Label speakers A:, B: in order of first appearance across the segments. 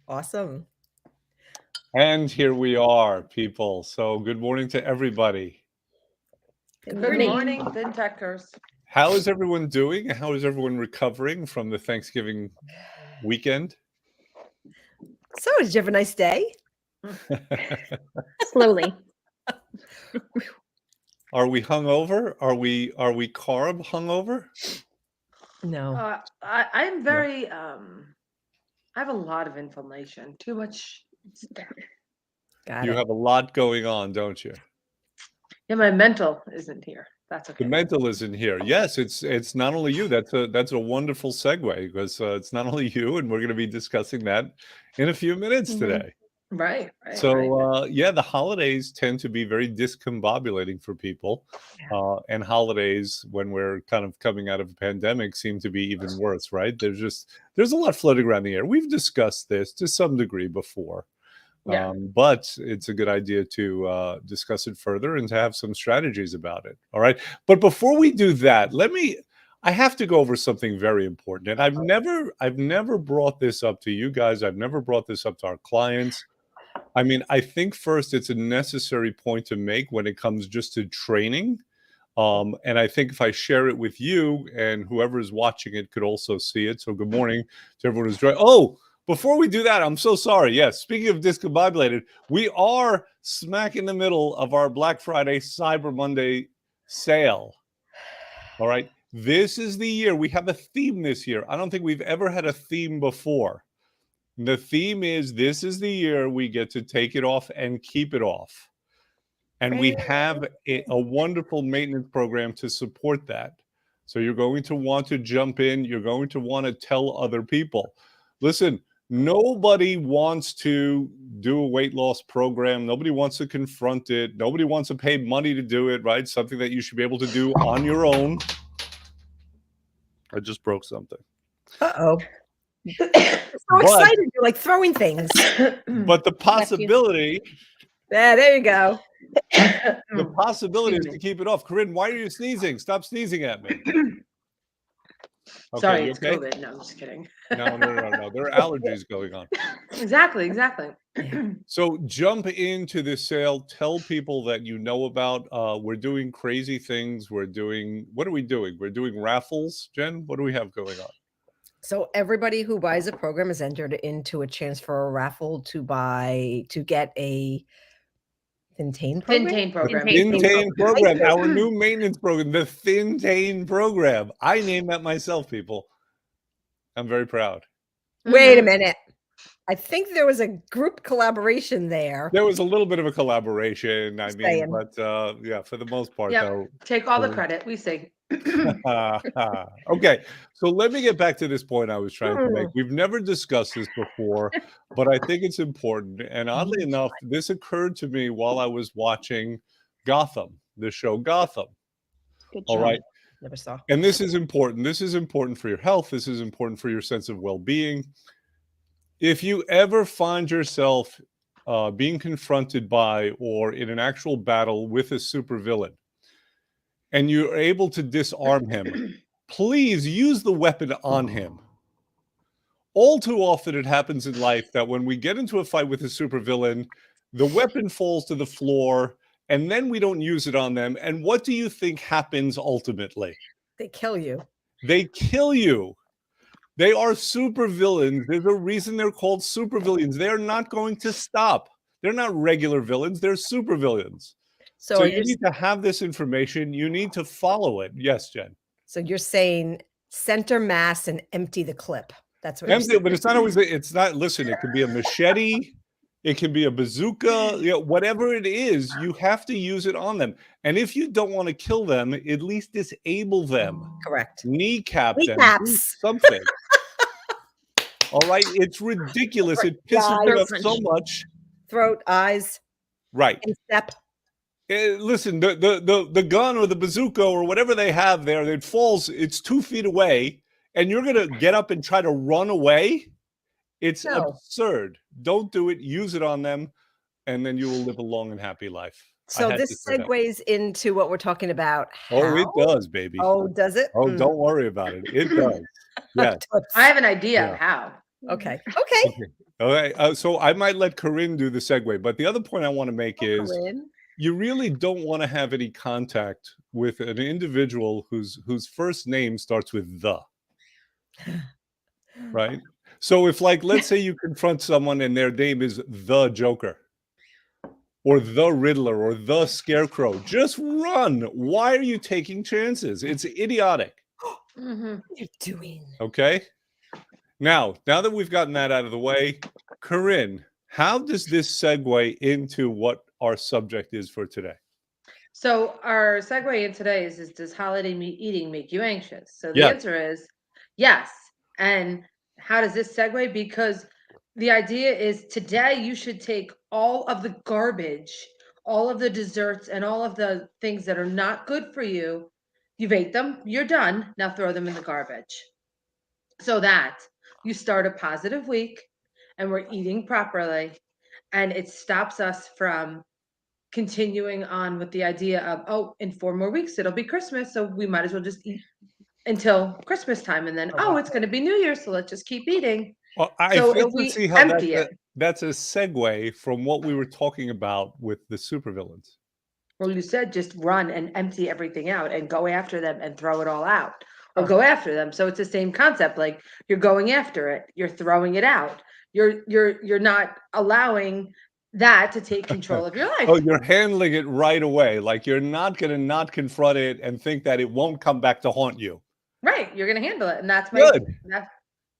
A: Awesome.
B: And here we are, people. So good morning to everybody.
A: Good
C: Good
A: morning.
C: morning, FinTechers.
B: How is everyone doing? How is everyone recovering from the Thanksgiving weekend?
A: So, did you have a nice day?
D: Slowly.
B: Are we hungover? Are we carb hungover?
A: No.
C: I'm
B: No.
C: very, I have a lot of inflammation. Too much.
A: Got
B: You
A: it.
B: have a lot going on, don't you?
C: Yeah, my mental isn't here. That's
B: The
C: okay.
B: mental is in here. Yes, it's not only you. That's a wonderful segue because it's not only you, and we're going to be discussing that in a few minutes today.
C: Right.
B: So yeah, the holidays tend to be very discombobulating for people, and holidays when we're kind of coming out of a pandemic seem to be even worse, right? There's a lot floating around the air. We've discussed this to some degree before,
C: Yeah.
B: but it's a good idea to discuss it further and to have some strategies about it. All right, but before we do that, I have to go over something very important, and I've never brought this up to you guys. I've never brought this up to our clients. I mean, I think first it's a necessary point to make when it comes just to training. And I think if I share it with you and whoever is watching it could also see it. So good morning to everyone who's joining. Oh, before we do that, I'm so sorry. Yes, speaking of discombobulated, we are smack in the middle of our Black Friday, Cyber Monday sale. All right. This is the year. We have a theme this year. I don't think we've ever had a theme before. The theme is this is the year we get to take it off and keep it off. And we have a wonderful maintenance program to support that. So you're going to want to jump in. You're going to want to tell other people. Listen, nobody wants to do a weight loss program. Nobody wants to confront it. Nobody wants to pay money to do it, right? Something that you should be able to do on your own. I just broke something.
A: Uh-oh. So excited. You're like throwing things.
B: But the possibility...
A: Yeah, there you go.
B: The possibility is to keep it off. Corinne, why are you sneezing? Stop sneezing at me. Okay,
C: Sorry,
B: you
C: it's
B: okay?
C: COVID. No, I'm just kidding.
B: No. There are allergies going on.
C: Exactly.
B: So jump into this sale. Tell people that you know about. We're doing crazy things. What are we doing? We're doing raffles. Jen, what do we have going on?
A: So everybody who buys a program is entered into a chance for a raffle to get a Thin program.
B: Thin program. Our new maintenance program, the Thin program. I named that myself, people. I'm very proud.
A: Wait a minute. I think there was a group collaboration there.
B: There was a little bit of a collaboration. I mean, but yeah, for the most part, though.
C: Take all the credit. We say.
B: Okay, so let me get back to this point I was trying to make. We've never discussed this before, but I think it's important. And oddly enough, this occurred to me while I was watching Gotham, the show Gotham. All right.
A: Never saw.
B: And this is important. This is important for your health. This is important for your sense of well-being. If you ever find yourself being confronted by or in an actual battle with a supervillain, and you're able to disarm him, please use the weapon on him. All too often it happens in life that when we get into a fight with a supervillain, the weapon falls to the floor, and then we don't use it on them. And what do you think happens ultimately?
A: They kill you.
B: They kill you. They are supervillains. There's a reason they're called supervillains. They're not going to stop. They're not regular villains. They're supervillains. So you need to have this information. You need to follow it. Yes, Jen.
A: So you're saying center mass and empty the clip. That's what you're
B: Empty,
A: saying.
B: but it's not always. It's not. Listen, it could be a machete. It can be a bazooka. You know, whatever it is, you have to use it on them. And if you don't want to kill them, at least disable them.
A: Correct.
B: Kneecap them.
A: Kneecaps.
B: Something. All right. It's ridiculous. It pisses me off so much.
A: Throat, eyes.
B: Right.
A: And step.
B: Listen, the gun or the bazooka or whatever they have there, it falls, it's 2 feet away, and you're going to get up and try to run away? It's absurd. Don't do it. Use it on them, and then you will live a long and happy life.
A: So this segues into what we're talking about.
B: Oh, it does, baby.
A: Oh, does it?
B: Oh, don't worry about it. It does. Yes.
C: I have an idea of how.
A: Okay. Okay.
B: Okay. All right. So I might let Corinne do the segue, but the other point I want to make
A: Oh,
B: is
A: Corinne.
B: you really don't want to have any contact with an individual whose first name starts with the, right? So if, like, let's say you confront someone and their name is the Joker or the Riddler or the Scarecrow, just run. Why are you taking chances? It's idiotic.
C: Mhm.
A: What are you doing?
B: Okay? Now that we've gotten that out of the way, Corinne, how does this segue into what our subject is for today?
C: So our segue in today is does holiday eating make you anxious? So the
B: Yes.
C: answer is yes. And how does this segue? Because the idea is today you should take all of the garbage, all of the desserts, and all of the things that are not good for you. You've ate them, you're done. Now throw them in the garbage so that you start a positive week and we're eating properly. And it stops us from continuing on with the idea of, oh, in 4 more weeks it'll be Christmas, so we might as well just eat until Christmas time, and then
A: Oh,
C: oh,
A: wow.
C: it's going to be New Year, so let's just keep eating.
B: Well, I
C: So
B: fail
C: if
B: to
C: we
B: see how
C: empty it,
B: that's a segue from what we were talking about with the supervillains.
C: well, you said just run and empty everything out and go after them and throw it all out, or
A: Oh.
C: go after them. So it's the same concept. Like you're going after it, you're throwing it out. You're not allowing that to take control of your
B: Oh,
C: life.
B: you're handling it right away. Like you're not going to not confront it and think that it won't come back to haunt you.
C: Right, you're going to handle it, and that's my
B: Good.
C: that,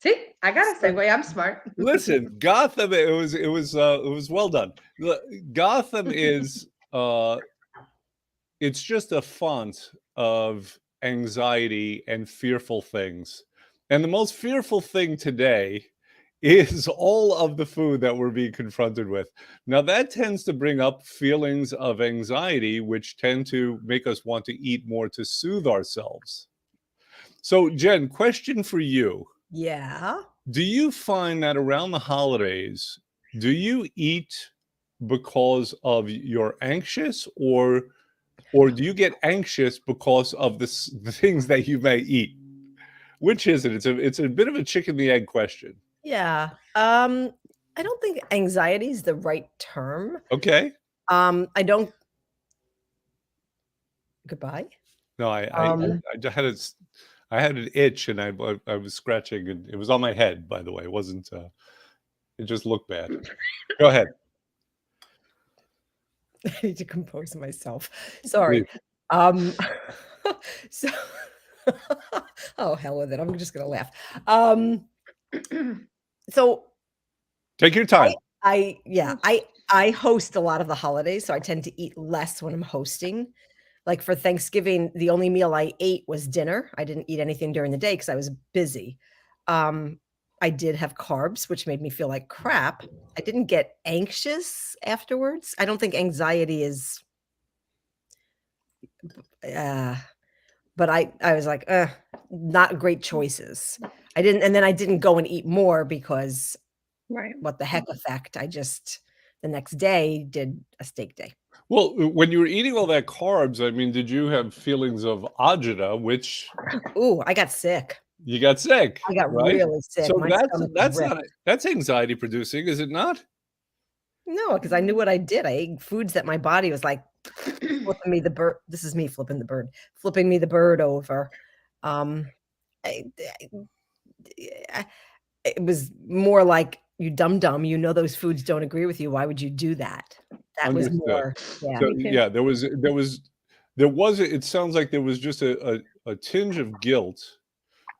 C: see, I got a
B: So,
C: segue. I'm smart.
B: listen, Gotham. It was well done. Gotham is it's just a font of anxiety and fearful things. And the most fearful thing today is all of the food that we're being confronted with. Now, that tends to bring up feelings of anxiety, which tend to make us want to eat more to soothe ourselves. So, Jen, question for you.
A: Yeah.
B: Do you find that around the holidays, do you eat because of you're anxious, or do you get anxious because of the things that you may eat? Which is it? It's a bit of a chicken the egg question.
A: Yeah. I don't think anxiety is the right term.
B: Okay.
A: I don't goodbye.
B: No, I I I
A: Um,
B: I just had I had an itch and I was scratching and it was on my head, by the way. It wasn't it just looked bad. Go ahead,
A: I need to compose myself. Sorry.
B: please.
A: Um, so oh, hell with it. I'm just gonna laugh. Um, so
B: Take your
A: I
B: time.
A: I host a lot of the holidays, so I tend to eat less when I'm hosting. Like for Thanksgiving, the only meal I ate was dinner. I didn't eat anything during the day because I was busy. Um, I did have carbs, which made me feel like crap. I didn't get anxious afterwards. I don't think anxiety is, uh, but I was like, not great choices. I didn't, and then I didn't go and eat more because
D: Right.
A: what the heck effect. I just the next day did a steak day.
B: Well, when you were eating all that carbs, I mean, did you have feelings of agita, which
A: Ooh, I got sick.
B: you got sick,
A: I got
B: right?
A: really sick.
B: So
A: My
B: that's
A: stomach
B: that's
A: ripped.
B: not that's anxiety producing, is it not?
A: No, because I knew what I did. I ate foods that my body was like flipping me the bird. This is me flipping the bird, flipping me the bird over. Um, I, I- it was more like you dumb dumb. You know those foods don't agree with you. Why would you do that? That was
B: Understood.
A: more, yeah.
B: So,
D: Me too.
B: yeah, it sounds like there was just a tinge of guilt,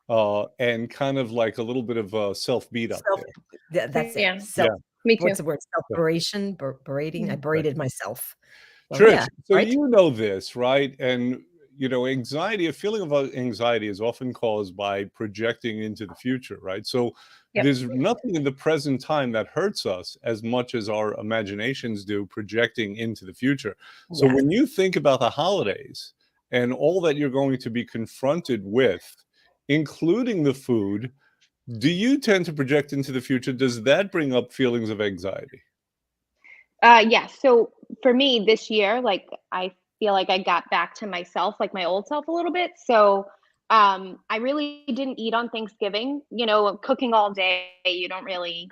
B: and kind of like a little bit of, self beat up
A: Self.
B: there.
A: That's it.
D: Yeah,
A: Self.
B: Yeah,
D: me too.
A: What's the word? Self
B: yeah,
A: beration, berating. I
D: Mhm.
B: right.
A: berated myself. So yeah,
B: Trish, so
A: right.
B: you know this, right? And, anxiety, a feeling of, anxiety is often caused by projecting into the future, right? So,
D: Yep.
B: there's nothing in the present time that hurts us as much as our imaginations do projecting into the future. So,
A: Yes.
B: when you think about the holidays and all that you're going to be confronted with, including the food, do you tend to project into the future? Does that bring up feelings of anxiety?
D: Yeah. So for me this year, like I feel like I got back to myself, like my old self a little bit. So I really didn't eat on Thanksgiving. Cooking all day, you don't really,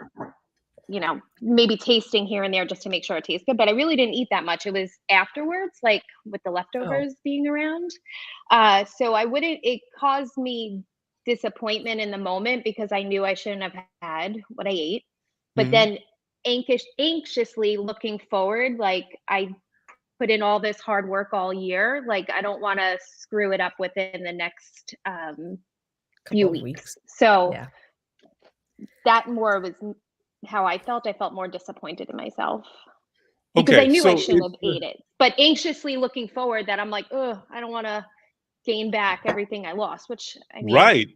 D: maybe tasting here and there just to make sure it tastes good, but I really didn't eat that much. It was afterwards, like with the
A: Oh,
D: leftovers being around. So I wouldn't, it caused me disappointment in the moment because I knew I shouldn't have had what I ate. But
B: Mhm.
D: then anxiously looking forward, like I put in all this hard work all year. Like I don't want to screw it up within the next few
A: couple of
D: weeks.
A: weeks.
D: So
A: Yeah.
D: that more was how I felt. I felt more disappointed in myself because I
B: Okay,
D: knew I
B: so
D: shouldn't
B: it's
D: have ate it. But anxiously looking forward that I'm like, oh, I don't want to gain back everything I lost, which I mean,
B: right,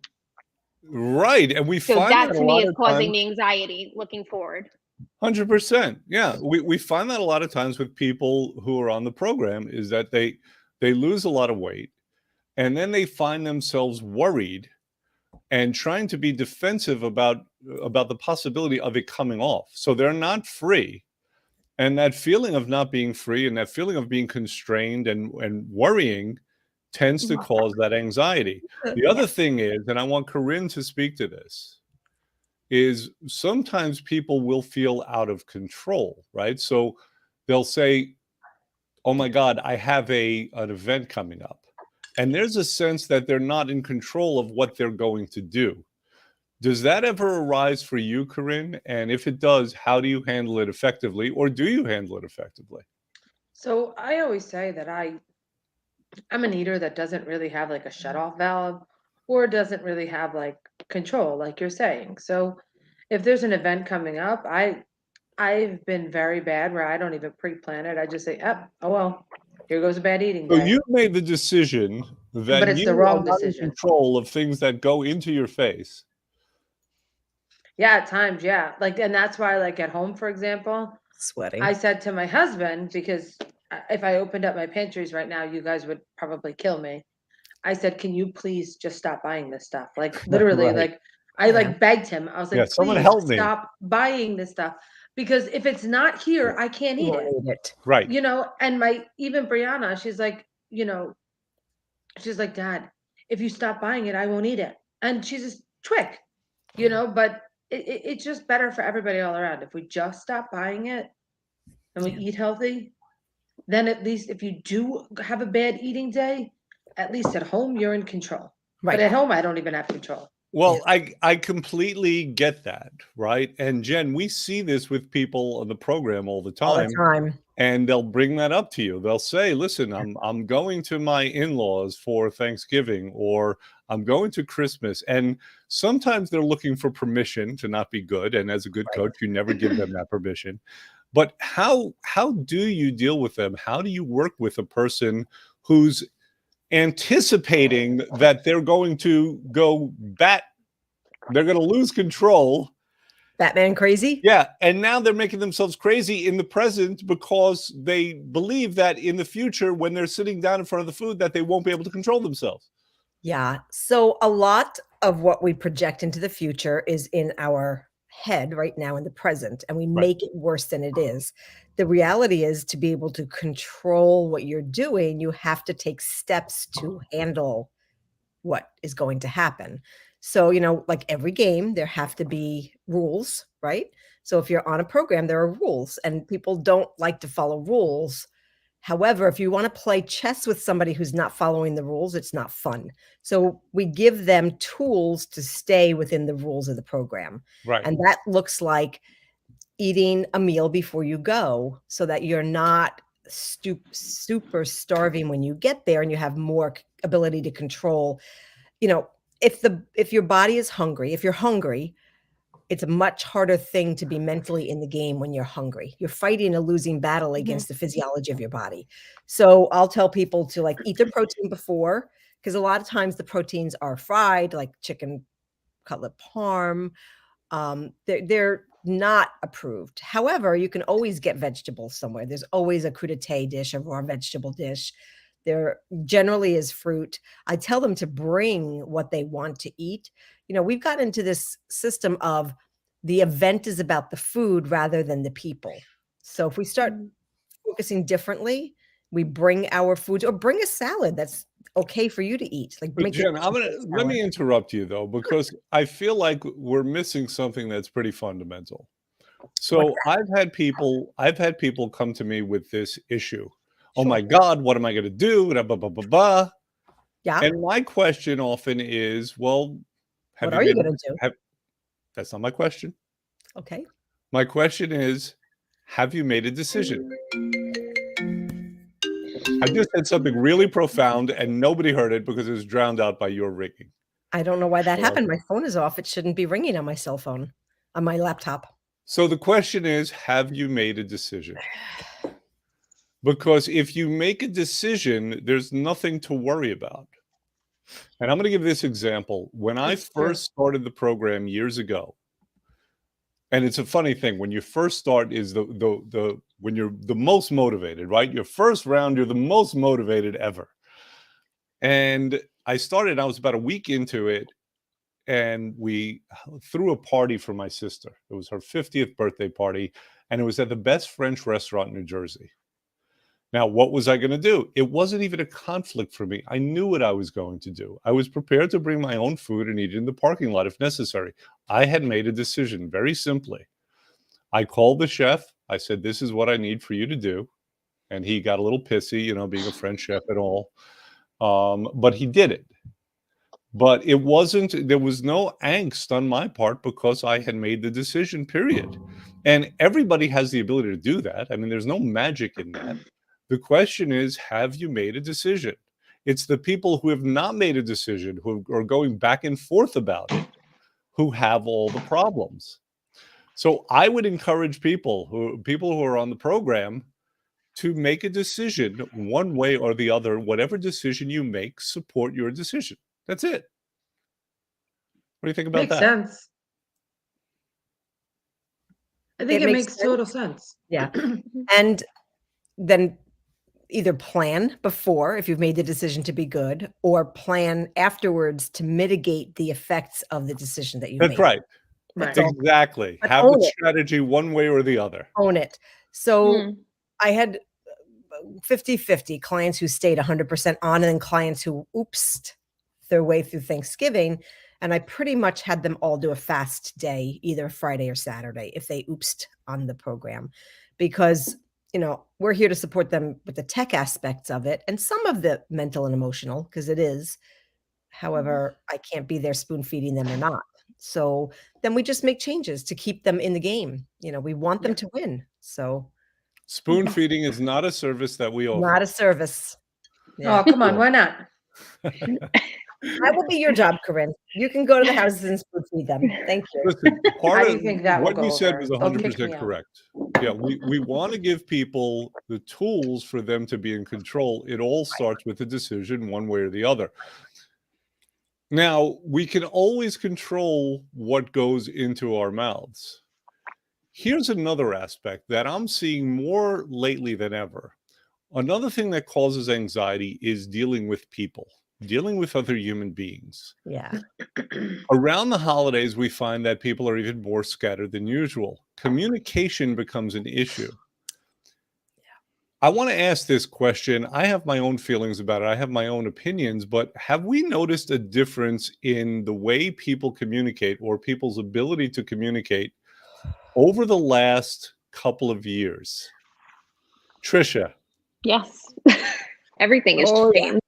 B: right, and we
D: so
B: find
D: that
B: that a
D: to me
B: lot
D: is
B: of
D: causing
B: times.
D: me anxiety looking forward.
B: 100%. Yeah, we find that a lot of times with people who are on the program is that they lose a lot of weight, and then they find themselves worried and trying to be defensive about the possibility of it coming off. So they're not free. And that feeling of not being free and that feeling of being constrained and worrying tends to
D: Mhm.
B: cause that anxiety. The other
D: Yes.
B: thing is, and I want Corinne to speak to this, is sometimes people will feel out of control, right? So they'll say, "Oh my God, I have an event coming up," and there's a sense that they're not in control of what they're going to do. Does that ever arise for you, Corinne? And if it does, how do you handle it effectively, or do you handle it effectively?
C: So I always say that I'm an eater that doesn't really have like a shut off valve or doesn't really have like control, like you're saying. So if there's an event coming up, I've been very bad where I don't even pre-plan it. I just say, oh well, here goes a bad eating
B: So
C: day.
B: you've made the decision that
C: But it's the
B: you are
C: wrong
B: not in
C: decision.
B: control of things that go into your face.
C: Yeah, at times, yeah. Like, and that's why, like at home, for example, I
A: Sweating.
C: said to my husband, because if I opened up my pantries right now, you guys would probably kill me. I said, "Can you please just stop buying this stuff?" Like literally,
B: Right.
C: like I
A: Yeah.
C: like begged him. I was
B: Yeah,
C: like,
B: someone
C: "Please
B: help me.
C: stop buying this stuff because if it's not here,
B: Yeah.
C: I can't
A: You
C: eat
A: won't
C: it."
A: eat it.
B: Right.
C: And my even Brianna, she's like, "Dad, if you stop buying it, I won't eat it." And she's just twig,
A: Yeah.
C: but it's just better for everybody all around. If we just stop buying it and we
A: Yeah.
C: eat healthy, then at least if you do have a bad eating day, at least at home you're in control. But
A: Right.
C: at home I don't even have control.
A: Yeah.
B: Well, I completely get that, right? And Jen, we see this with people on the program all the
A: All the
B: time,
A: time.
B: and they'll bring that up to you. They'll say, "Listen, I'm going to my in-laws for Thanksgiving, or I'm going to Christmas." And sometimes they're looking for permission to not be good, and as a good
A: Right.
B: coach, you never give them that permission. But how do you deal with them? How do you work with a person who's anticipating that they're going to go bat they're gonna lose control.
A: Batman crazy?
B: Yeah, and now they're making themselves crazy in the present because they believe that in the future, when they're sitting down in front of the food, that they won't be able to control themselves.
A: Yeah. So a lot of what we project into the future is in our head right now in the present, and we
B: Right,
A: make it worse than it is. The reality is to be able to control what you're doing, you have to take steps to handle what is going to happen. So, like every game, there have to be rules, right? So if you're on a program, there are rules, and people don't like to follow rules. However, if you want to play chess with somebody who's not following the rules, it's not fun. So we give them tools to stay within the rules of the program.
B: right.
A: And that looks like eating a meal before you go so that you're not super starving when you get there and you have more ability to control. You know, if your body is hungry, if you're hungry, it's a much harder thing to be mentally in the game when you're hungry. You're fighting a losing battle
D: Mhm.
A: against the physiology of your body. So I'll tell people to like eat their protein before, because a lot of times the proteins are fried, like chicken cutlet parm. They're not approved. However, you can always get vegetables somewhere. There's always a crudité dish, a raw vegetable dish. There generally is fruit. I tell them to bring what they want to eat. We've got into this system of the event is about the food rather than the people. So if we start
D: Mhm.
A: focusing differently, we bring our foods or bring a salad. That's okay for you to eat. Like,
B: But
A: make the
B: Jen,
A: chicken
B: let
A: salad.
B: me interrupt you though, because I feel like we're missing something that's pretty fundamental.
A: What's
B: So
A: that?
B: I've had people come to me with this issue. Oh
A: Sure.
B: my God, what am I going to do? Blah, blah, blah, blah, blah.
A: Yeah.
B: And my question often is, well, have
A: What
B: you
A: are you
B: made a,
A: gonna do?
B: have, that's not my question.
A: Okay.
B: My question is, have you made a decision? I just said something really profound and nobody heard it because it was drowned out by your ringing.
A: I don't know why that
B: So,
A: happened. My phone is off. It shouldn't be ringing on my cell phone, on my laptop.
B: so the question is, have you made a decision? Because if you make a decision, there's nothing to worry about. And I'm going to give this example. When I
C: It's true.
B: first started the program years ago, and it's a funny thing when you first start is the when you're the most motivated, right? Your first round, you're the most motivated ever. And I was about a week into it, and we threw a party for my sister. It was her 50th birthday party, and it was at the best French restaurant in New Jersey. Now, what was I going to do? It wasn't even a conflict for me. I knew what I was going to do. I was prepared to bring my own food and eat it in the parking lot if necessary. I had made a decision very simply. I called the chef. I said, "This is what I need for you to do." And he got a little pissy, being a French chef and all. But he did it. But there was no angst on my part because I had made the decision, period. And everybody has the ability to do that. I mean, there's no magic in that. The question is, have you made a decision? It's the people who have not made a decision, who are going back and forth about it, who have all the problems. So I would encourage people who are on the program to make a decision one way or the other. Whatever decision you make, support your decision. That's it. What do you think about
C: Makes
B: that?
C: sense. I think
A: It
C: it
A: makes
C: makes
A: sense.
C: total sense.
A: Yeah. And then either plan before if you've made the decision to be good, or plan afterwards to mitigate the effects of the decision that you've
B: That's
A: made.
B: right.
A: That's
C: Right.
A: all.
B: Exactly.
A: But
B: Have the
A: own it.
B: strategy one way or the other.
A: Own it. So
D: Mm.
A: I had 50-50 clients who stayed 100% on, and then clients who oopsed their way through Thanksgiving. And I pretty much had them all do a fast day, either Friday or Saturday, if they oopsed on the program, because we're here to support them with the tech aspects of it and some of the mental and emotional, because it is. However, I can't be there spoon feeding them or not. So then we just make changes to keep them in the game. We want them
C: Yeah.
A: to win. So
B: Spoon feeding is not a service that we offer.
A: not a service. Yeah.
C: Oh, come on, why not?
A: That will be your job, Corinne. You can go to the houses and spoon feed them. Thank you.
B: Listen, part
C: How do
B: of
C: you think that will
B: what you
C: go
B: said
C: over?
B: was
C: They'll kick
B: 100%
C: me out.
B: correct. Yeah, we want to give people the tools for them to be in control. It all starts with a decision one way or the other. Now, we can always control what goes into our mouths. Here's another aspect that I'm seeing more lately than ever. Another thing that causes anxiety is dealing with people, dealing with other human beings.
A: Yeah.
B: Around the holidays, we find that people are even more scattered than usual. Communication becomes an issue. I want to ask this question. I have my own feelings about it. I have my own opinions, but have we noticed a difference in the way people communicate or people's ability to communicate over the last couple of years? Trisha.
D: Yes. Everything has
A: Oh, yeah.
D: changed.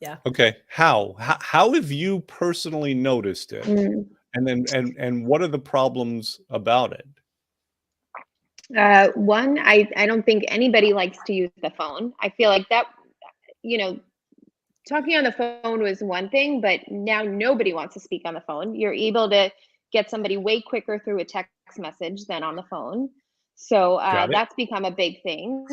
A: Yeah.
B: Okay. How have you personally noticed it?
D: Mm.
B: And then and what are the problems about it?
D: One, I don't think anybody likes to use the phone. I feel like that, you know, talking on the phone was one thing, but now nobody wants to speak on the phone. You're able to get somebody way quicker through a text message than on the phone. So
B: Got it?
D: that's become a big thing,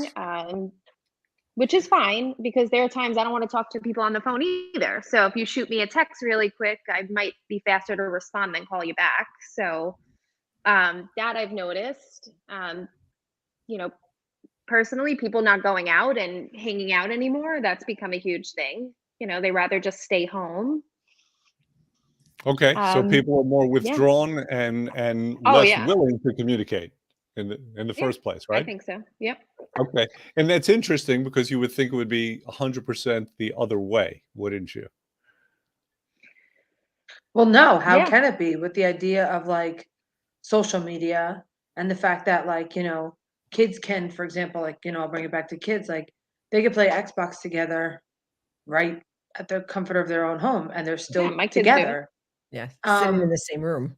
D: which is fine because there are times I don't want to talk to people on the phone either. So if you shoot me a text really quick, I might be faster to respond than call you back. So that I've noticed. You know, personally, people not going out and hanging out anymore, that's become a huge thing. They rather just stay home.
B: Okay. So people are more
D: Yeah.
B: withdrawn and
D: Oh,
B: less
D: yeah.
B: willing to communicate in the
D: Yeah,
B: first place,
D: I
B: right?
D: think so. Yep.
B: Okay. And that's interesting because you would think it would be 100% the other way, wouldn't you?
C: Well, no, how
D: Yeah.
C: can it be with the idea of like social media and the fact that like, kids can, for example, like, I'll bring it back to kids, like they could play Xbox together right at the comfort of their own home and they're
D: Yeah,
C: still
D: my kids do.
C: together.
A: Yeah, sitting in
C: Um,
A: the same room.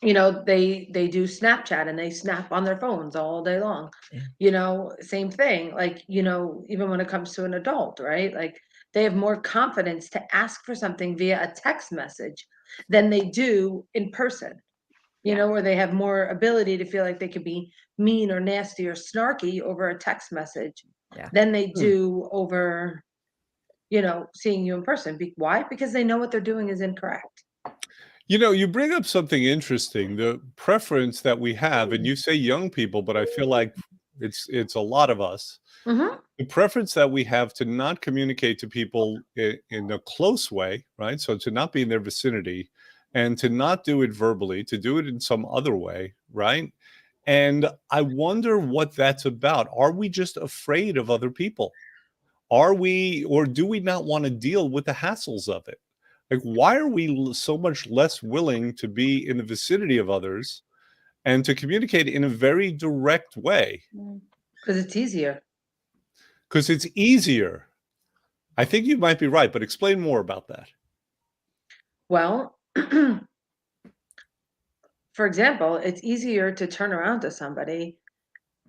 C: they do Snapchat and they snap on their phones all day long.
A: Yeah.
C: Same thing. Like, even when it comes to an adult, right? Like they have more confidence to ask for something via a text message than they do in person.
D: Yeah.
C: Where they have more ability to feel like they could be mean or nasty or snarky over a text message
A: Yeah.
C: than they
A: Hmm.
C: do over, seeing you in person. Why? Because they know what they're doing is incorrect.
B: You bring up something interesting, the preference that we have, and you say young people, but I feel like it's a lot of us.
C: Hmm.
B: The preference that we have to not communicate to people in a close way, right? So to not be in their vicinity and to not do it verbally, to do it in some other way, right? And I wonder what that's about. Are we just afraid of other people? Are we, or do we not want to deal with the hassles of it? Like, why are we so much less willing to be in the vicinity of others and to communicate in a very direct way?
D: Mm.
C: Because it's easier.
B: Because it's easier. I think you might be right, but explain more about that.
C: Well, for example, it's easier to turn around to somebody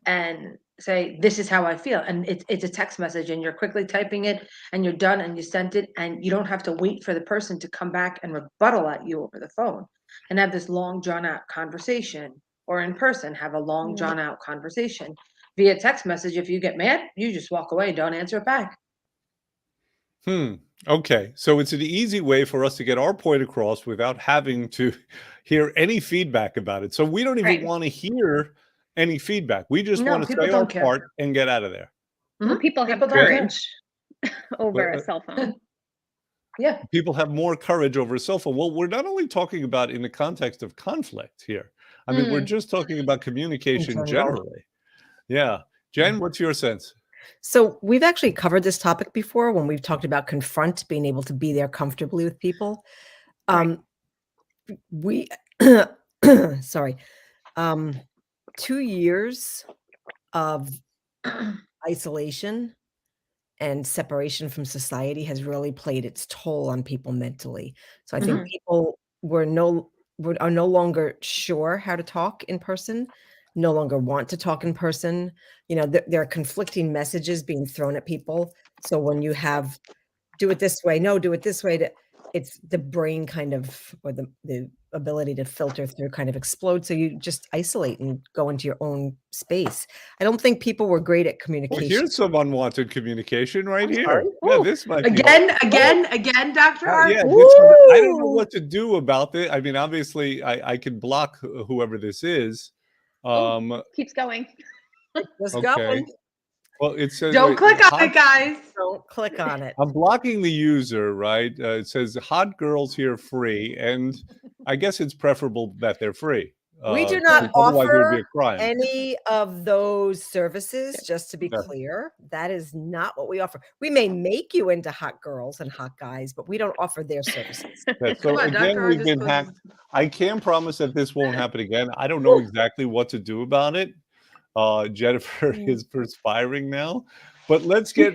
C: and say, "This is how I feel," and it's a text message, and you're quickly typing it, and you're done, and you sent it, and you don't have to wait for the person to come back and rebuttal at you over the phone, and have this long drawn out conversation, or in person have a long
D: Mm.
C: drawn out conversation. Via text message, if you get mad, you just walk away, don't answer it back.
B: Okay. So it's an easy way for us to get our point across without having to hear any feedback about it. So we don't even
D: Right.
B: want to hear any feedback. We just
C: No,
B: want to
C: people
B: say our
C: don't care.
B: part and get out of there.
D: Well, people have
C: People don't care.
D: courage over a
B: But
D: cell phone.
C: Yeah.
B: people have more courage over a cell phone. Well, we're not only talking about in the context of conflict here. I mean, we're
D: Mm.
B: just talking about
A: In
B: communication
A: general.
B: generally. Yeah.
A: Yeah.
B: Jen, what's your sense?
A: So we've actually covered this topic before when we've talked about confront, being able to be there comfortably with people.
D: Right.
A: We sorry. 2 years of isolation and separation from society has really played its toll on people mentally. So I think
C: Mhm.
A: people are no longer sure how to talk in person, no longer want to talk in person. There are conflicting messages being thrown at people. So when you have do it this way, no, do it this way, it's the brain kind of, or the ability to filter through kind of explodes. So you just isolate and go into your own space. I don't think people were great at
B: Well,
A: communication.
B: here's some unwanted communication right
A: I'm sorry.
B: here. Yeah,
D: Ooh.
B: this might be
C: Again,
B: helpful.
C: again, again, Dr.
B: Yeah,
C: Art.
B: this is, I don't know
A: Ooh.
B: what to do about it. I mean, obviously, I can block whoever this is.
D: Oh,
B: Um,
D: keeps going.
A: Just
B: okay.
A: going.
B: Well, it says
C: Don't click on
B: hot.
C: it, guys.
A: Don't click on it.
B: I'm blocking the user, right? It says hot girls here free, and I guess it's preferable that they're free.
A: We do
B: 'Cause
A: not
B: otherwise it would be
A: offer
B: a crime.
A: any of those services, just to be
B: Okay.
A: clear. That is not what we offer. We may make you into hot girls and hot guys, but we don't offer their services.
B: Yeah,
C: Come
B: so
C: on,
B: again,
C: Dr. Art
B: we've
C: just
B: been
C: goes.
B: hacked. I can promise that this won't happen again. I don't know exactly what to do about it. Jennifer
D: Mm.
B: is perspiring now, but let's get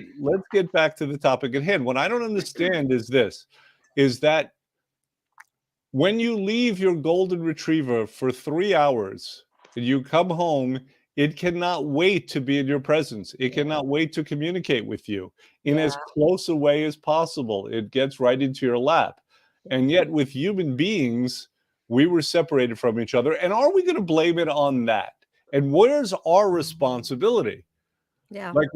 B: back to the topic at hand. What I don't understand is this: is that when you leave your golden retriever for 3 hours and you come home, it cannot wait to be in your presence. It cannot wait to communicate with you in
A: Yeah.
B: as close a way as possible. It gets right into your lap. And yet, with human beings, we were separated from each other. And are we going to blame it on that? And where's our responsibility?
A: Yeah.
B: Like,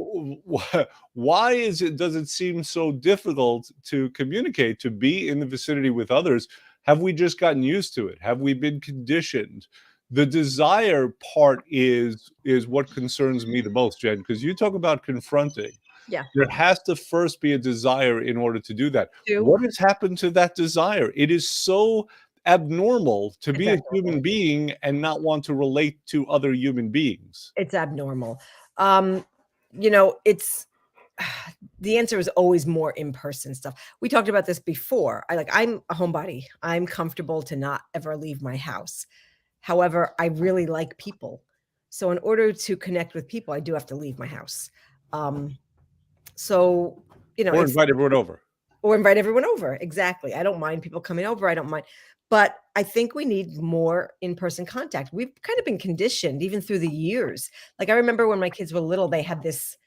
B: why does it seem so difficult to communicate, to be in the vicinity with others? Have we just gotten used to it? Have we been conditioned? The desire part is what concerns me the most, Jen, because you talk about confronting.
A: Yeah.
B: There has to first be a desire in order to do that.
A: Do.
B: What has happened to that desire? It is so abnormal to
A: It's
B: be a
A: abnormal.
B: human being and not want to relate to other human beings.
A: It's abnormal. Um, you know, it's the answer is always more in-person stuff. We talked about this before. I'm a homebody. I'm comfortable to not ever leave my house. However, I really like people. So in order to connect with people, I do have to leave my house. Um, so,
B: Or
A: it's
B: invite everyone over.
A: or invite everyone over. Exactly. I don't mind people coming over. I don't mind. But I think we need more in-person contact. We've kind of been conditioned even through the years. Like I remember when my kids were little, they had this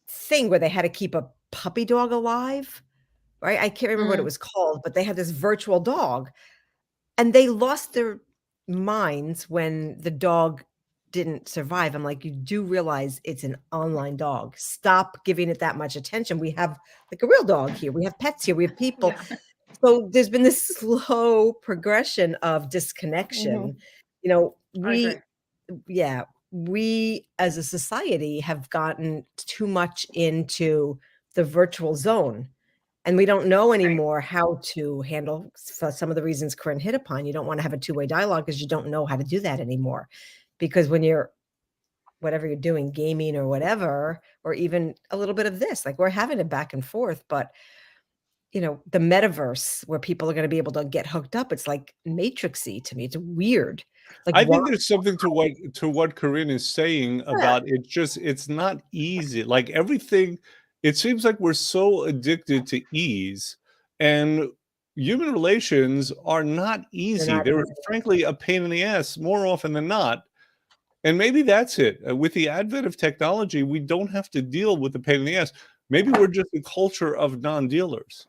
A: thing where they had to keep a puppy dog alive, right? I can't remember what it
C: Mm.
A: was called, but they had this virtual dog and they lost their minds when the dog didn't survive. I'm like, you do realize it's an online dog. Stop giving it that much attention. We have like a real dog here. We have pets here. We have people.
C: Yeah.
A: So there's been this slow progression of
D: Mhm.
A: disconnection.
C: I agree.
A: Yeah, we as a society have gotten too much into the virtual zone. And we don't know
C: Right.
A: anymore how to handle for some of the reasons Corinne hit upon. You don't want to have a two-way dialogue because you don't know how to do that anymore. Because when you're whatever you're doing, gaming or whatever, or even a little bit of this, like we're having a back and forth, but the metaverse where people are going to be able to get hooked up, it's like matrixy to me. It's weird. Like
B: I
A: why?
B: think there's something to what Corinne is saying
C: Yeah.
B: about it's not easy. Like everything, it seems like we're so addicted to ease, and human relations are not
A: They're
B: easy.
A: not
B: They're
A: easy.
B: frankly a pain in the ass more often than not. And maybe that's it. With the advent of technology, we don't have to deal with the pain in the ass. Maybe we're just a culture of non-dealers.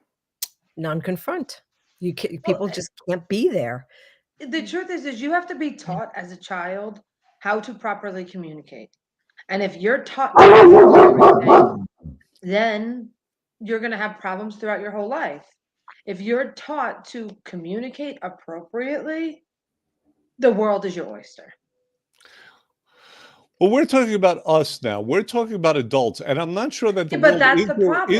A: Non-confront.
C: Well,
A: People just can't be there.
C: the truth is you have to be taught as a child how to properly communicate. And if you're taught to avoid everything, then you're going to have problems throughout your whole life. If you're taught to communicate appropriately, the world is your oyster.
B: Well, we're talking about us now. We're talking about adults, and I'm not sure that the
C: Yeah, but
B: world
C: that's
B: is
C: the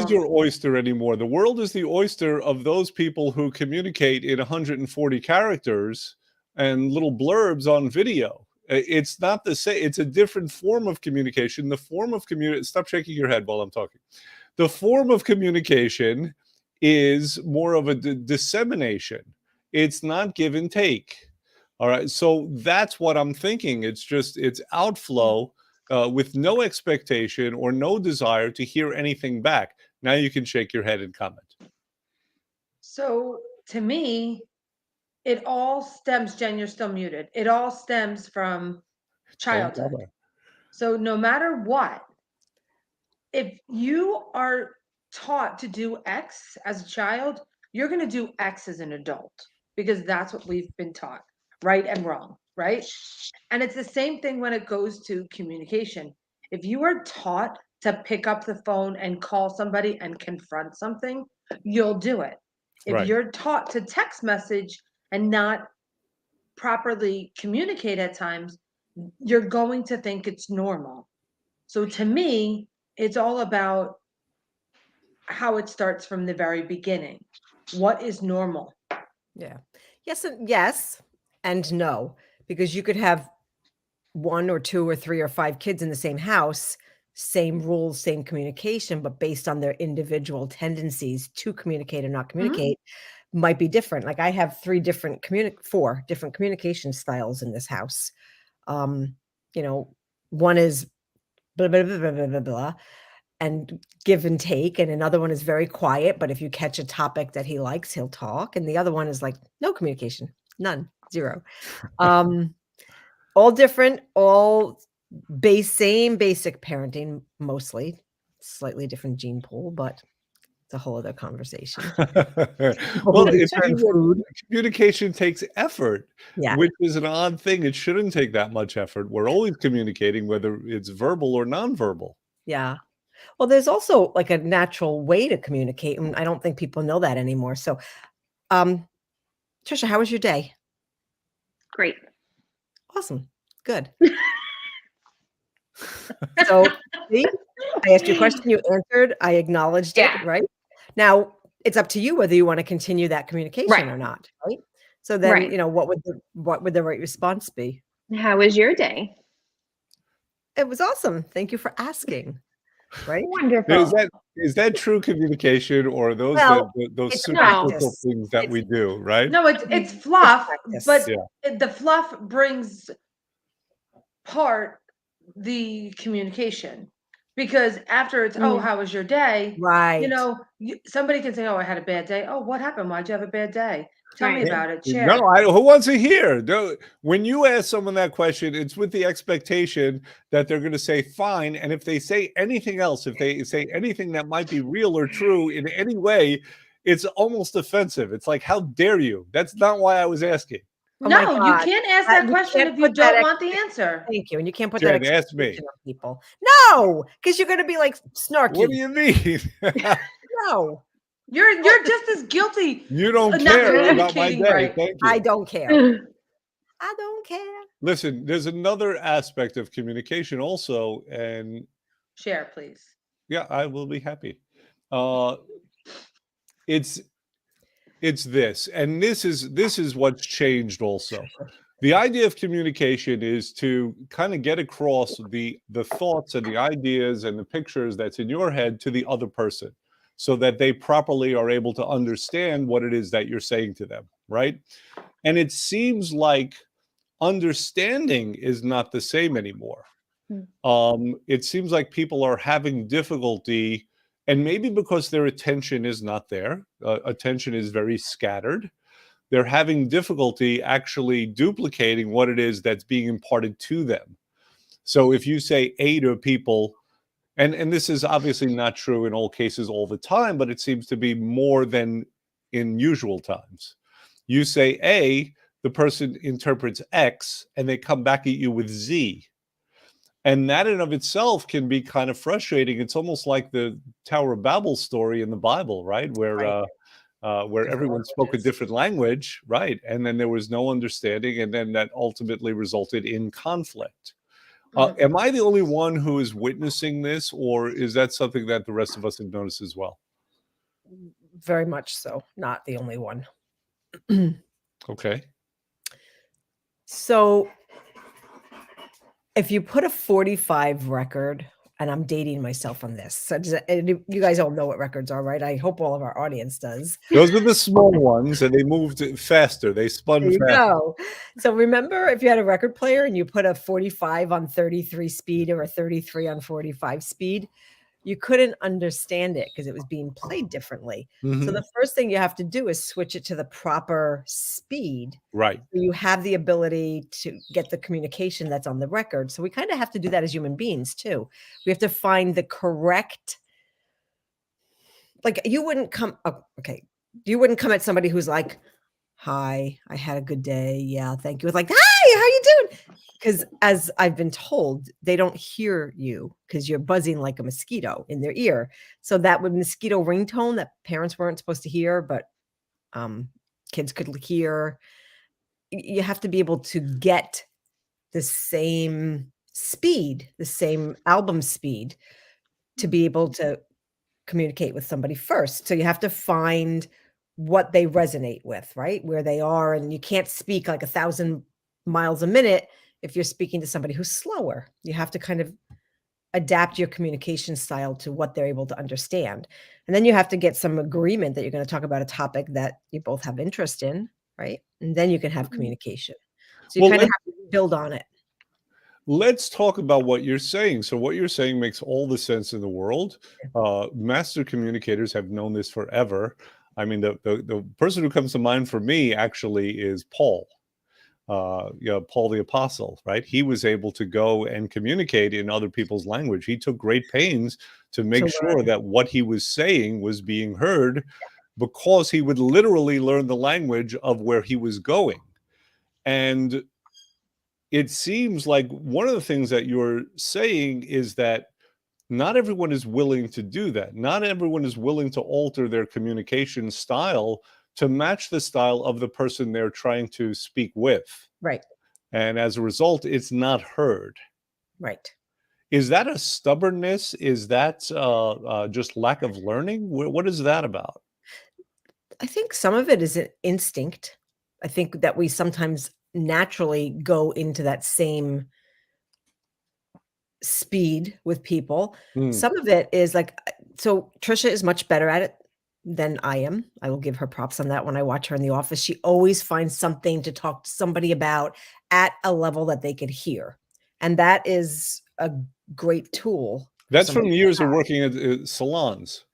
B: your
C: problem.
B: oyster anymore. The world is the oyster of those people who communicate in 140 characters and little blurbs on video. It's not the same. It's a different form of communication. The form of Stop shaking your head while I'm talking. The form of communication is more of a dissemination. It's not give and take. All right. So that's what I'm thinking. It's outflow with no expectation or no desire to hear anything back. Now you can shake your head and comment.
C: So to me, it all stems, Jen, you're still muted. It all stems from
B: Don't
C: childhood.
B: bother.
C: So no matter what, if you are taught to do X as a child, you're going to do X as an adult because that's what we've been taught, right and wrong, right? And it's the same thing when it goes to communication. If you are taught to pick up the phone and call somebody and confront something, you'll do it. If
B: Right.
C: you're taught to text message and not properly communicate at times, you're going to think it's normal. So to me, it's all about how it starts from the very beginning. What is normal?
A: Yeah. Yes and no, because you could have one or two or three or five kids in the same house, same rules, same communication, but based on their individual tendencies to communicate or not
C: Mhm.
A: communicate might be different. Like I have four different communication styles in this house. Um, one is blah, blah, blah, blah, blah, blah, blah, and give and take, and another one is very quiet, but if you catch a topic that he likes, he'll talk, and the other one is like no communication, none, zero. Um, all different, all same basic parenting, mostly, slightly different gene pool, but it's a whole other conversation. People
B: Well,
A: who
B: it's
A: return food.
B: communication takes effort,
A: Yeah,
B: which is an odd thing. It shouldn't take that much effort. We're always communicating, whether it's verbal or nonverbal.
A: yeah. Well, there's also like a natural way to communicate, and I don't think people know that anymore. So, um, Trisha, how was your day?
D: Great.
A: Awesome. Good. So, see, I asked you a question, you answered, I acknowledged it,
D: Yeah.
A: right? Now, it's up to you whether you wanna continue that communication
D: Right.
A: or not, right? So then,
D: Right.
A: what would the right response be?
D: How was your day?
A: It was awesome. Thank you for asking. right?
B: Is
D: Wonderful.
B: that true communication, or are those
A: Well,
B: those
A: it's
C: No.
B: superficial
A: practice.
B: things that
A: It's
B: we do, right?
C: No, it's
A: it's
C: fluff,
A: practice.
C: but
B: Yeah.
C: the fluff brings part the communication. Because after it's, "Oh,
D: Mm.
C: how was your day?"
A: Right.
C: Somebody can say, "Oh, I had a bad day." "Oh, what happened? Why'd you have a bad day? Tell me
D: Right.
C: about it.
B: No,
C: Share."
B: who wants to hear? No, when you ask someone that question, it's with the expectation that they're going to say fine, and if they say anything else, if they say anything that might be real or true in any way, it's almost offensive. It's like, how dare you? That's not why I was asking.
A: Oh my
C: No, you
A: god.
C: can't ask that
A: You
C: question
A: can't
C: if
A: put
C: you
A: that
C: don't want the answer.
A: thank you, and you can't put that
B: Jen, ask me.
A: expectation on people. No, because 'cause you're gonna be, like,
B: What do
A: snarky.
B: you mean?
A: No,
C: You're just as guilty
B: You don't
C: of not
B: care about my
C: communicating
B: day.
C: right.
B: Thank
A: I
B: you.
A: don't care. I don't care.
B: Listen, there's another aspect of communication also, and
C: Share, please.
B: yeah, I will be happy. Uh, it's it's this, and this is what's changed also. The idea of communication is to kind of get across the thoughts and the ideas and the pictures that's in your head to the other person, so that they properly are able to understand what it is that you're saying to them, right? And it seems like understanding is not the same anymore.
D: Mm.
B: It seems like people are having difficulty, and maybe because their attention is not there, attention is very scattered. They're having difficulty actually duplicating what it is that's being imparted to them. So if you say A to people, and this is obviously not true in all cases all the time, but it seems to be more than in usual times. You say A, the person interprets X, and they come back at you with Z. And that in of itself can be kind of frustrating. It's almost like the Tower of Babel story in the Bible, right?
A: Right,
B: Where
A: different
B: everyone spoke a
A: languages.
B: different language, right? And then there was no understanding, and then that ultimately resulted in conflict.
C: Mhm.
B: Am I the only one who is witnessing this, or is that something that the rest of us have noticed as well?
A: Very much so, not the only one.
B: Okay.
A: So, if you put a 45 record, and I'm dating myself on this, so and you guys all know what records are, right? I hope all of our audience does.
B: Those are the small ones, and they moved faster. They spun
A: There you
B: faster.
A: go. So remember, if you had a record player and you put a 45 on 33 speed or a 33 on 45 speed, you couldn't understand it because it was being played differently. So
B: Mhm.
A: the first thing you have to do is switch it to the proper speed.
B: Right.
A: So you have the ability to get the communication that's on the record. So we kind of have to do that as human beings too. We have to find the correct, like you wouldn't come, oh, okay. You wouldn't come at somebody who's like, "Hi, I had a good day. Yeah, thank you." It's like, "Hi, how you doing?" Because as I've been told, they don't hear you because you're buzzing like a mosquito in their ear. So that would mosquito ringtone that parents weren't supposed to hear, but um, kids could hear. You have to be able to get the same speed, the same album speed to be able to communicate with somebody first. So you have to find what they resonate with, right? Where they are, and you can't speak like 1,000 miles a minute if you're speaking to somebody who's slower. You have to kind of adapt your communication style to what they're able to understand. And then you have to get some agreement that you're going to talk about a topic that you both have interest in, right? And then you can have communication. So you
B: Well,
A: kind of have to build on it.
B: let's talk about what you're saying. So what you're saying makes all the sense in the world. Master communicators have known this forever. I mean, the person who comes to mind for me actually is Paul. Paul the Apostle, right? He was able to go and communicate in other people's language. He took great pains to
A: To
B: make sure
A: learn.
B: that what he was saying was being heard, because he would literally learn the language of where he was going. And it seems like one of the things that you're saying is that not everyone is willing to do that. Not everyone is willing to alter their communication style to match the style of the person they're trying to speak with.
A: Right,
B: And as a result, it's not heard.
A: right.
B: Is that a stubbornness? Is that just lack of learning? What is that about?
A: I think some of it is an instinct. I think that we sometimes naturally go into that same speed with people.
B: Mm.
A: Some of it is like, so Trisha is much better at it than I am. I will give her props on that. When I watch her in the office, she always finds something to talk to somebody about at a level that they could hear. And that is a great tool. For
B: That's from
A: somebody to
B: years of
A: have.
B: working at salons,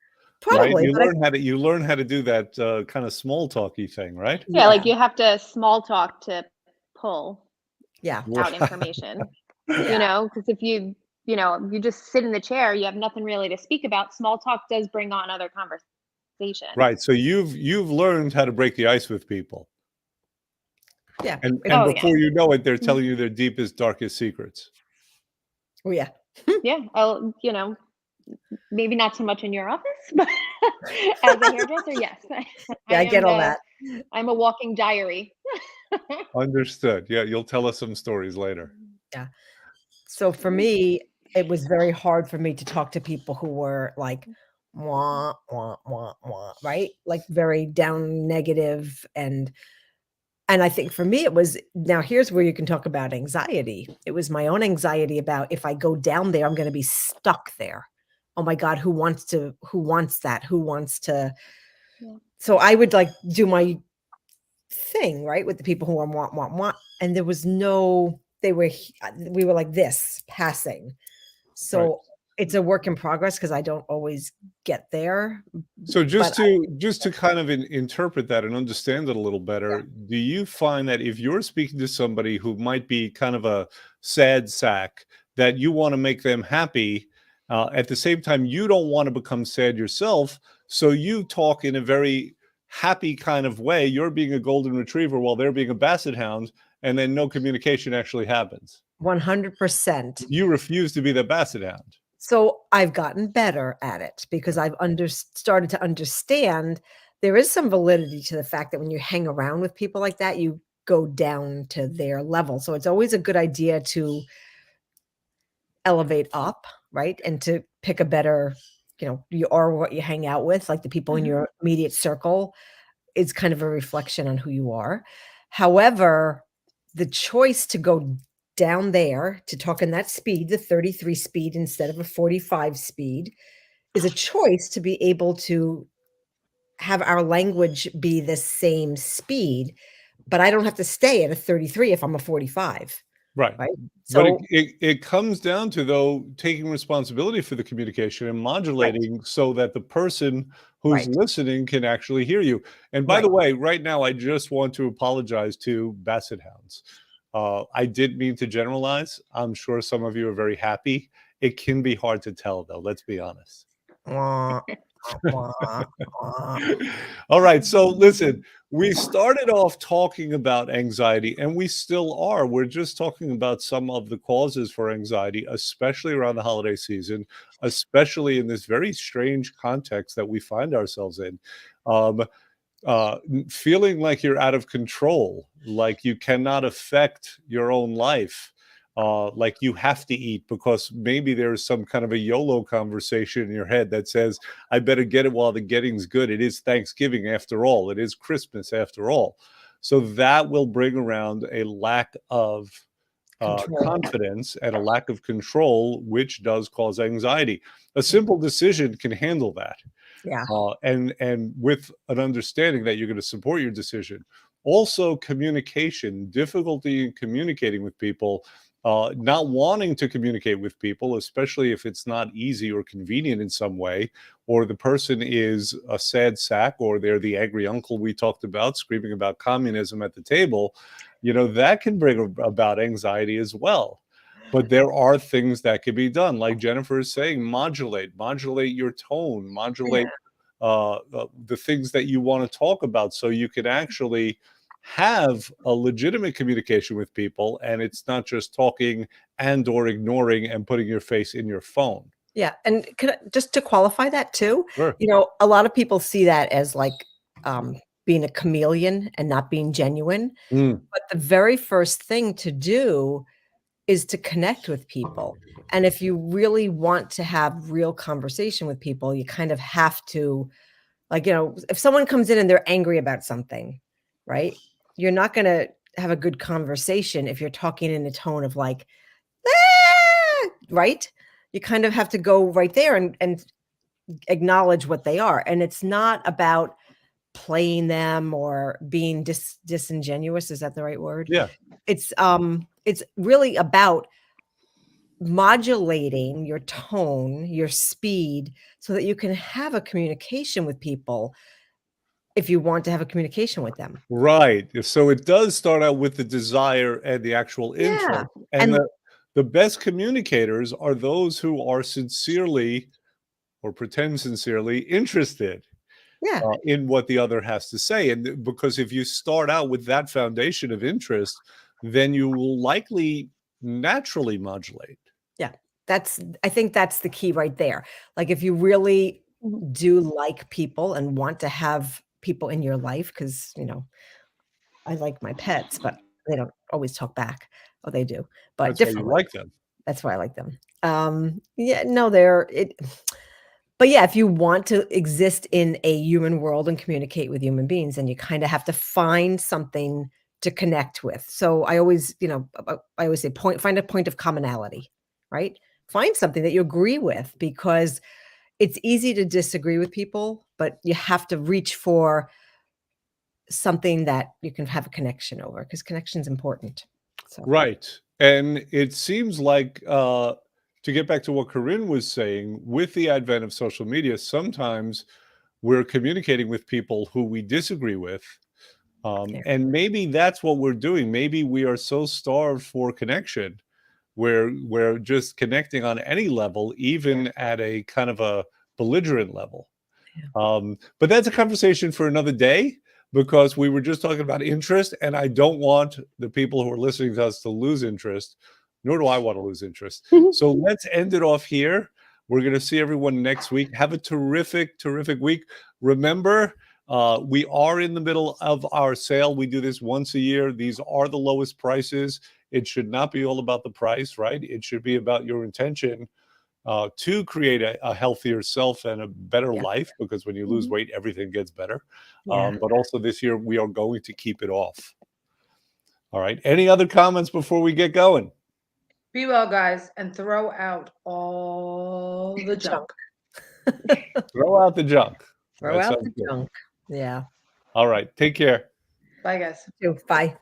B: right?
A: Probably,
B: You
A: but I,
B: learn how to do that kind of small talky thing, right?
D: Yeah, like
A: yeah,
D: you have to small talk to pull
A: yeah,
D: out information,
A: yeah.
D: because if you just sit in the chair, you have nothing really to speak about. Small talk does bring on other conversation.
B: Right. So you've learned how to break the ice with people.
A: Yeah.
B: And
D: Oh yeah.
B: before you know it, they're telling you their deepest, darkest secrets.
A: Oh, yeah.
D: Yeah. Maybe not so much in your office, but as a hairdresser, yes.
A: Yeah, I get all that.
D: I'm a walking diary.
B: Understood. Yeah, you'll tell us some stories later.
A: Yeah. So for me, it was very hard for me to talk to people who were like, wah, wah, wah, wah, right? Like very down negative. And I think for me, it was, now here's where you can talk about anxiety. It was my own anxiety about, if I go down there, I'm going to be stuck there. Oh my God, who wants that? Who wants to?
D: Yeah.
A: So I would like do my thing, right, with the people who are want. And there was no, we were like this passing.
B: Right.
A: So it's a work in progress because I don't always get there.
B: So
A: But
B: just to kind of interpret that and understand it a little
A: yeah,
B: better, do you find that if you're speaking to somebody who might be kind of a sad sack, that you want to make them happy, at the same time you don't want to become sad yourself, so you talk in a very happy kind of way. You're being a golden retriever while they're being a basset hound, and then no communication actually happens.
A: 100%.
B: You refuse to be the basset hound.
A: So I've gotten better at it because I've started to understand there is some validity to the fact that when you hang around with people like that, you go down to their level. So it's always a good idea to elevate up, right? And to pick a better, you are what you hang out with, like the people in your immediate circle is kind of a reflection on who you are. However, the choice to go down there to talk in that speed, the 33 speed instead of a 45 speed, is a choice to be able to have our language be the same speed, but I don't have to stay at a 33 if I'm a 45,
B: Right.
A: right?
B: But
A: So
B: it comes down to, though, taking responsibility for the communication and
A: right,
B: modulating so that the person who's
A: right,
B: listening can actually hear you. And by
A: right.
B: the way, right now, I just want to apologize to basset hounds. I did mean to generalize. I'm sure some of you are very happy. It can be hard to tell, though. Let's be honest.
A: Wah, wah, wah.
B: All right. So listen, we started off talking about anxiety, and we still are. We're just talking about some of the causes for anxiety, especially around the holiday season, especially in this very strange context that we find ourselves in. Um, Feeling like you're out of control, like you cannot affect your own life, like you have to eat because maybe there's some kind of a YOLO conversation in your head that says, I better get it while the getting's good. It is Thanksgiving after all, it is Christmas after all. So that will bring around a lack of
A: Control.
B: confidence and a lack of control, which does cause anxiety. A simple decision can handle that,
A: Yeah.
B: and with an understanding that you're going to support your decision. Also, communication, difficulty in communicating with people, not wanting to communicate with people, especially if it's not easy or convenient in some way, or the person is a sad sack, or they're the angry uncle we talked about, screaming about communism at the table. That can bring about anxiety as well. But there are things that can be done, like Jennifer is saying, modulate your tone,
A: Yeah.
B: modulate the things that you want to talk about, so you can actually have a legitimate communication with people, and it's not just talking and or ignoring and putting your face in your phone.
A: Yeah, and just to qualify that too,
B: Sure.
A: a lot of people see that as like being a chameleon and not being genuine.
B: Mm.
A: But the very first thing to do is to connect with people. And if you really want to have real conversation with people, you kind of have to, like, if someone comes in and they're angry about something, right? You're not going to have a good conversation if you're talking in a tone of like, right? You kind of have to go right there and acknowledge what they are. And it's not about playing them or being disingenuous. Is that the right word?
B: Yeah.
A: It's really about modulating your tone, your speed, so that you can have a communication with people if you want to have a communication with them.
B: Right. So it does start out with the desire and the actual
A: Yeah.
B: interest. And
A: And
B: the best communicators are those who are sincerely or pretend sincerely interested
A: yeah,
B: in what the other has to say. And because if you start out with that foundation of interest, then you will likely naturally modulate.
A: yeah. I think that's the key right there. Like if you really
D: Mhm.
A: do like people and want to have people in your life, because I like my pets, but they don't always talk back. Oh, they do, but
B: That's why you
A: differently.
B: like them.
A: That's why I like them. Yeah, no, but yeah, if you want to exist in a human world and communicate with human beings, then you kind of have to find something to connect with. So I always say find a point of commonality, right? Find something that you agree with because it's easy to disagree with people, but you have to reach for something that you can have a connection over because connection is important. So
B: Right. And it seems like, to get back to what Corinne was saying, with the advent of social media, sometimes we're communicating with people who we disagree with.
A: yeah,
B: And maybe that's what we're doing. Maybe we are so starved for connection, where we're just connecting on any level,
A: yeah,
B: even at a kind of a belligerent level.
A: yeah,
B: But that's a conversation for another day because we were just talking about interest, and I don't want the people who are listening to us to lose interest, nor do I want to lose interest. So let's end it off here. We're going to see everyone next week. Have a terrific, terrific week. Remember, we are in the middle of our sale. We do this once a year. These are the lowest prices. It should not be all about the price, right? It should be about your intention to create a healthier self and a better
A: yeah,
B: life because when you lose
D: Mhm.
B: weight, everything gets better.
A: yeah.
B: But also this year, we are going to keep it off. All right. Any other comments before we get going?
C: Be well, guys, and throw out all the
A: Junk.
C: junk.
B: Throw out the junk.
A: Throw
B: That
A: out
B: sounds
A: the
B: good.
A: junk. Yeah.
B: All right. Take care.
C: Bye, guys.
A: Bye.